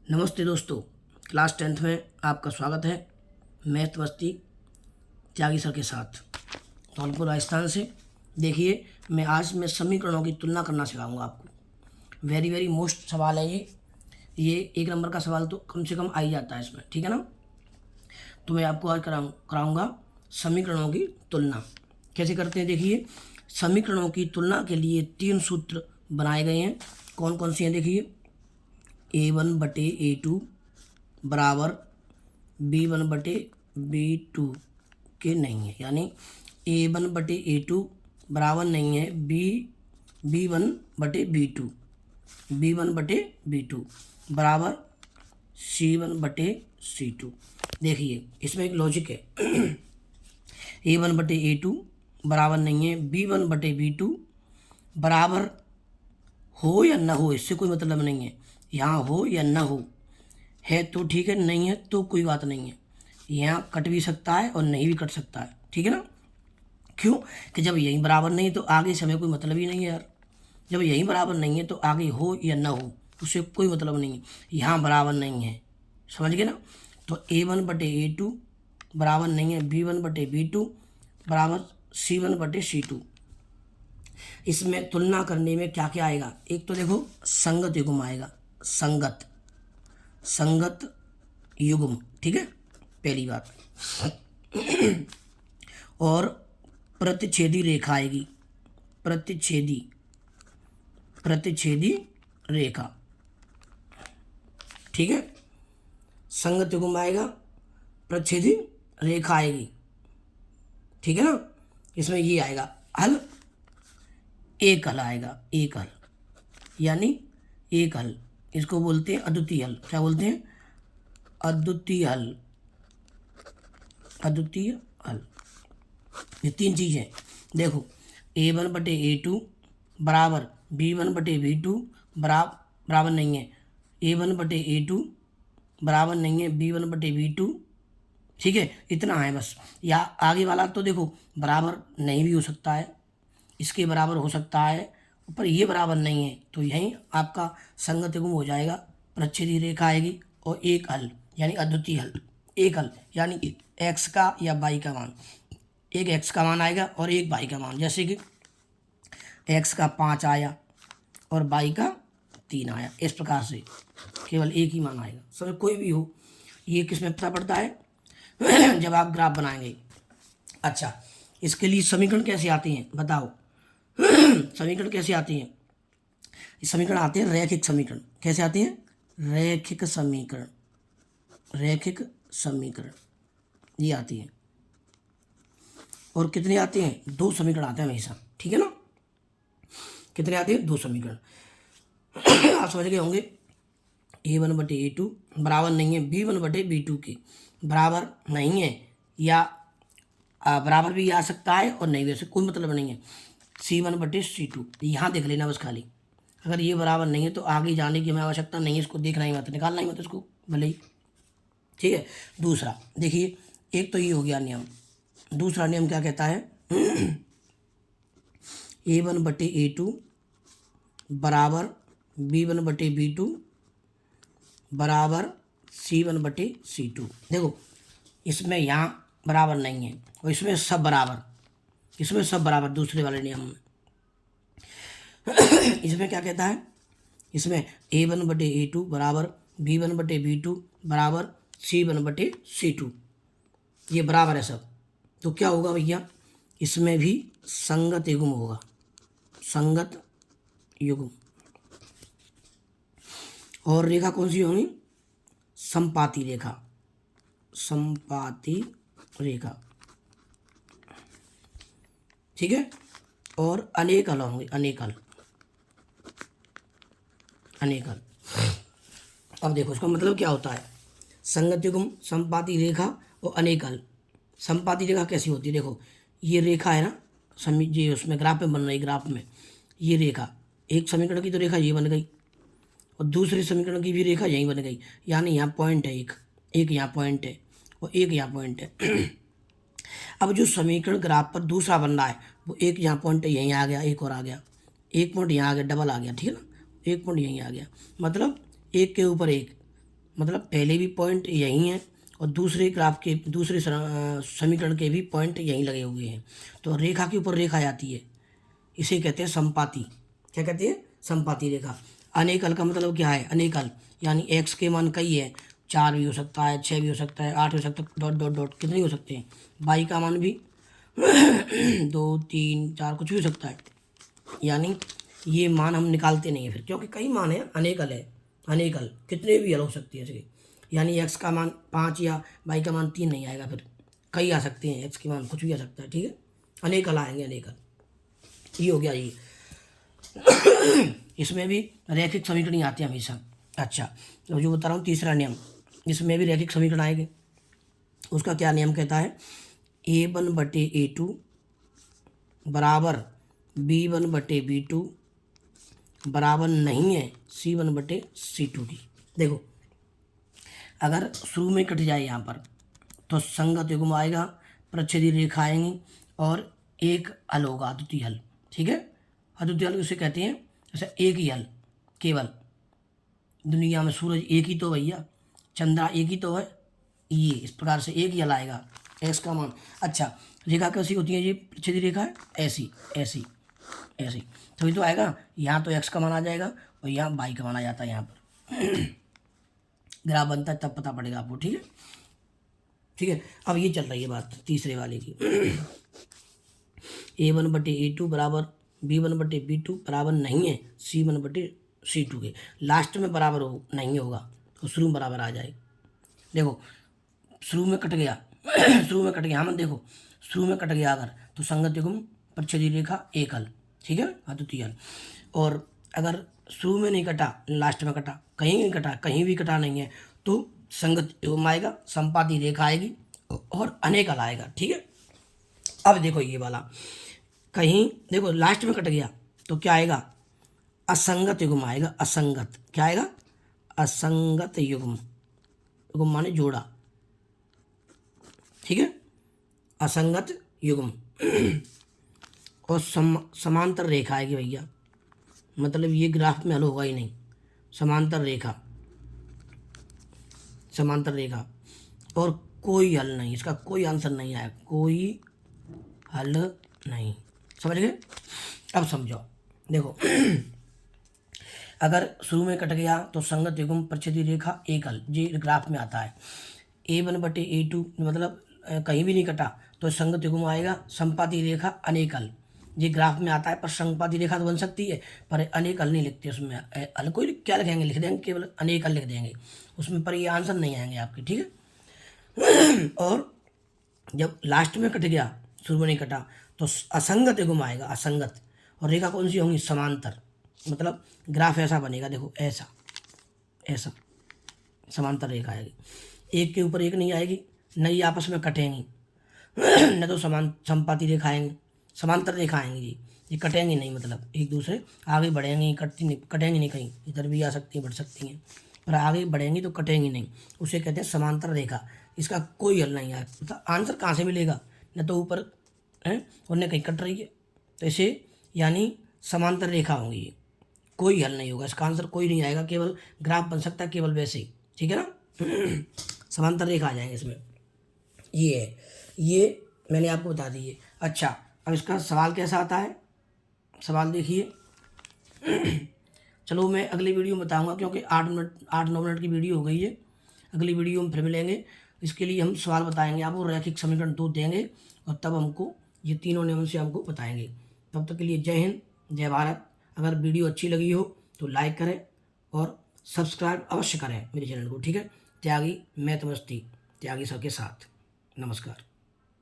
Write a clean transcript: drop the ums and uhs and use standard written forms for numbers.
नमस्ते दोस्तों, class 10th में आपका स्वागत है। मैथ मस्ती त्यागी सर के साथ धौलपुर राजस्थान से। देखिए, मैं समीकरणों की तुलना करना सिखाऊंगा आपको। वेरी मोस्ट सवाल है ये 1 नंबर का सवाल तो कम से कम आ ही जाता है इसमें, ठीक है ना। तो मैं आपको आज कराऊंगा समीकरणों की तुलना। कैसे करते हैं देखिए, समीकरणों की तुलना के लिए 3 सूत्र बनाए गए हैं। कौन कौन से हैं देखिए, A1/A2 बराबर B1/B2 के नहीं है, यानी A1/A2 बराबर नहीं है B1/B2 B1/B2 बराबर C1/C2। देखिए, इसमें एक लॉजिक है। A1/A2 बराबर नहीं है B1/B2 बराबर हो या ना हो, इससे कोई मतलब नहीं है। यहाँ हो या ना हो, है तो ठीक है, नहीं है तो कोई बात नहीं है। यहाँ कट भी सकता है और नहीं भी कट सकता है, ठीक है ना। क्यों कि जब यही बराबर नहीं तो आगे से हमें कोई मतलब ही नहीं है यार। जब यही बराबर नहीं है तो आगे हो या ना हो उससे कोई मतलब नहीं है। यहाँ बराबर नहीं है, समझ गए ना। तो A1/A2 बराबर नहीं है B1/B2 बराबर C1/C2। इसमें तुलना करने में क्या क्या आएगा, एक तो देखो संगत युग्म आएगा, संगत युग्म, ठीक है, पहली बात। और प्रतिच्छेदी रेखा आएगी, प्रतिच्छेदी रेखा, ठीक है। संगत युग्म आएगा, प्रतिच्छेदी रेखा आएगी, ठीक है ना। इसमें ये आएगा हल, एक हल आएगा, एक हल, यानी एक हल। इसको बोलते हैं अद्वितीय हल। क्या बोलते हैं? अद्वितीय हल, अद्वितीय हल। ये 3 चीज़ें देखो, A1/A2 बराबर B1/B2 बराबर नहीं है A1/A2 बराबर नहीं है B1/B2, ठीक है। इतना है बस। या आगे वाला तो देखो बराबर नहीं भी हो सकता है, इसके बराबर हो सकता है, पर ये बराबर नहीं है, तो यहीं आपका संगत युग्म हो जाएगा, प्रच्छेदी रेखा आएगी और एक हल यानी अद्वितीय हल। एक हल यानी एक्स का या वाई का मान, एक एक्स का मान आएगा और एक वाई का मान। जैसे कि एक्स का 5 आया और वाई का 3 आया, इस प्रकार से केवल एक ही मान आएगा। समझ, कोई भी हो। ये किस में पता पड़ता है जब आप ग्राफ बनाएंगे। अच्छा, इसके लिए समीकरण कैसे आते हैं बताओ। समीकरण कैसे आते हैं? समीकरण आते हैं रैखिक समीकरण। कैसे आते हैं? रैखिक समीकरण, रैखिक समीकरण ये आती है। और कितने आते हैं? 2 समीकरण आते हैं हमेशा, ठीक है ना। कितने आते हैं? 2 समीकरण। आप समझ गए होंगे। A1/A2 बराबर नहीं है B1/B2 के, बराबर नहीं है, या बराबर भी आ सकता है और नहीं भी, वैसे कोई मतलब नहीं है। C1/C2 यहाँ देख लेना बस खाली। अगर ये बराबर नहीं है तो आगे जाने की हमें आवश्यकता नहीं है, इसको देखना ही मत, निकालना ही मत इसको भले ही, ठीक है। दूसरा देखिए, एक तो ये हो गया नियम। दूसरा नियम क्या कहता है? A1/A2 बराबर B1/B2 बराबर C1/C2। देखो, इसमें यहाँ बराबर नहीं है और इसमें सब बराबर, इसमें सब बराबर। दूसरे वाले नियम में इसमें क्या कहता है? इसमें A1/A2 बराबर B1/B2 बराबर C1/C2, ये बराबर है सब। तो क्या होगा भैया, इसमें भी संगत युग्म होगा, संगत युग्म। और रेखा कौन सी होगी? समपाती रेखा, समपाती रेखा, ठीक है। और अनेक हल होंगे, अनेक हल, अनेक हल। अब देखो इसका मतलब क्या होता है? संगत युग्म, समपाती रेखा और अनेक हल। समपाती रेखा कैसी होती है? देखो, ये रेखा है ना, ये उसमें ग्राफ में बन रही, ग्राफ में ये रेखा, एक समीकरण की तो रेखा ये बन गई और दूसरे समीकरण की भी रेखा यही बन गई, यानी यहाँ पॉइंट है, एक यहाँ पॉइंट है और एक यहाँ पॉइंट है। अब जो समीकरण ग्राफ पर दूसरा बन रहा है वो एक यहाँ पॉइंट यहीं आ गया, एक और आ गया, एक पॉइंट यहाँ आ गया, डबल आ गया, ठीक है ना। एक पॉइंट यहीं आ गया, मतलब एक के ऊपर एक, मतलब पहले भी पॉइंट यही हैं और दूसरे ग्राफ के दूसरे समीकरण के भी पॉइंट यहीं लगे हुए हैं। तो रेखा के ऊपर रेखा जाती है, इसे कहते हैं संपाती। क्या कहते हैं? संपाती रेखा। अनेकल का मतलब क्या है? अनेकल यानी एक्स के मान कई है, 4 भी हो सकता है, 6 भी हो सकता है, 8 हो सकता है, डॉट डॉट डॉट कितने हो सकते हैं। वाई का मान भी 2 3 4 कुछ भी हो सकता है। यानी ये मान हम निकालते नहीं है फिर, क्योंकि कई मान है, अनेकल है। अनेकल कितने भी हल हो सकती है इसके, यानी एक्स का मान 5 या वाई का मान 3 नहीं आएगा, फिर कई आ सकते हैं, एक्स के मान कुछ भी आ सकता है। ठीक है, अनेकल आएंगे, अनेकल। ये हो गया ये। इसमें भी रैखिक समीकरण ही आते हैं हमेशा। अच्छा, तो जो बता रहा हूँ तीसरा नियम, इसमें भी रैखिक समीकरण आएंगे। उसका क्या नियम कहता है? A1/A2 बराबर B1/B2 बराबर नहीं है C1/C2 की। देखो, अगर शुरू में कट जाए यहाँ पर तो संगत युग्म आएगा, प्रच्छेदी रेखा आएंगी और एक हल होगा, अद्वितीय हल। ठीक है, अद्वितीय हल उसे कहते हैं। जैसे एक ही हल, केवल दुनिया में सूरज एक ही तो भैया, चंद्रा एक ही तो है, ये इस प्रकार से एक ही हल आएगा, एक्स का मान। अच्छा, रेखा कैसी होती है? ये प्रच्छेदी रेखा है, ऐसी ऐसी ऐसी, तभी तो आएगा। यहाँ तो एक्स का मान आ जाएगा और यहाँ वाई का मान आ जाता है। यहाँ पर ग्राफ बनता है तब पता पड़ेगा आपको। ठीक है, ठीक है। अब ये चल रही है बात तीसरे वाले की। A1/A2 बराबर B1/B2 बराबर नहीं है C1/C2 के। लास्ट में बराबर नहीं होगा तो शुरू में बराबर आ जाए। देखो, शुरू में कट गया शुरू में कट गया, हाँ देखो, शुरू में कट गया अगर, तो संगत युग्म प्रच्छेदी रेखा एक हल। ठीक है, अद्वितीय हल। और अगर शुरू में नहीं कटा, लास्ट में कटा, कहीं नहीं कटा, कहीं भी कटा नहीं है, तो संगत युग्म आएगा, संपाती रेखा आएगी और अनेक हल आएगा। ठीक है, अब देखो ये वाला, कहीं देखो लास्ट में कट गया तो क्या आएगा? असंगत युग्म आएगा। असंगत क्या आएगा? असंगत युग्म। युग्म माने जोड़ा। ठीक है, असंगत युग्म। और समांतर रेखा आएगी भैया, मतलब ये ग्राफ में हल होगा ही नहीं। समांतर रेखा, समांतर रेखा, और कोई हल नहीं, इसका कोई आंसर नहीं आया, कोई हल नहीं। समझ गए? अब समझो, देखो अगर शुरू में कट गया तो संगत युग्म प्रच्छेदी रेखा एक हल, ये ग्राफ में आता है। A1/A2 मतलब कहीं भी नहीं कटा तो संगत युग्म आएगा, संपाती रेखा अनेक हल, ये ग्राफ में आता है। पर संपाती रेखा तो बन सकती है, पर अनेक हल नहीं लिखते उसमें। हल कोई क्या लिखेंगे? लिख देंगे केवल अनेक हल लिख देंगे उसमें, पर ये आंसर नहीं आएंगे आपके। ठीक है, और जब लास्ट में कट गया, शुरू में नहीं कटा, तो असंगत युग्म आएगा, असंगत। और रेखा कौन सी होंगी? समांतर, मतलब ग्राफ ऐसा बनेगा, देखो ऐसा ऐसा समांतर रेखा आएगी, एक के ऊपर एक नहीं आएगी, न ये आपस में कटेंगी न तो संपाती रेखा आएंगी, समांतर रेखा आएंगी जी, ये कटेंगी नहीं, मतलब एक दूसरे आगे बढ़ेंगी, कटेंगी नहीं, कहीं इधर भी आ सकती हैं, बढ़ सकती हैं, पर आगे बढ़ेंगी तो कटेंगी नहीं, उसे कहते हैं समांतर रेखा। इसका कोई हल नहीं है, मतलब आंसर कहाँ से मिलेगा? न तो ऊपर है और न कहीं कट रही है, तो इसे यानी समांतर रेखा होंगी ये, कोई हल नहीं होगा, इसका आंसर कोई नहीं आएगा, केवल ग्राफ बन सकता है, केवल वैसे ही। ठीक है ना? समांतर रेखा आ जाएंगे इसमें। ये है, ये मैंने आपको बता दी है। अच्छा, अब इसका सवाल कैसा आता है? सवाल देखिए। चलो मैं अगली वीडियो में बताऊंगा, क्योंकि 8-9 मिनट की वीडियो हो गई है। अगली वीडियो में फिर मिलेंगे, इसके लिए हम सवाल बताएंगे आपको, रैखिक समीकरण 2 देंगे और तब हमको ये तीनों नियम से हमको बताएंगे। तब तक के लिए जय हिंद, जय भारत। अगर वीडियो अच्छी लगी हो तो लाइक करें और सब्सक्राइब अवश्य करें मेरे चैनल को। ठीक है, त्यागी मैं तमस्ती, त्यागी सबके साथ। नमस्कार।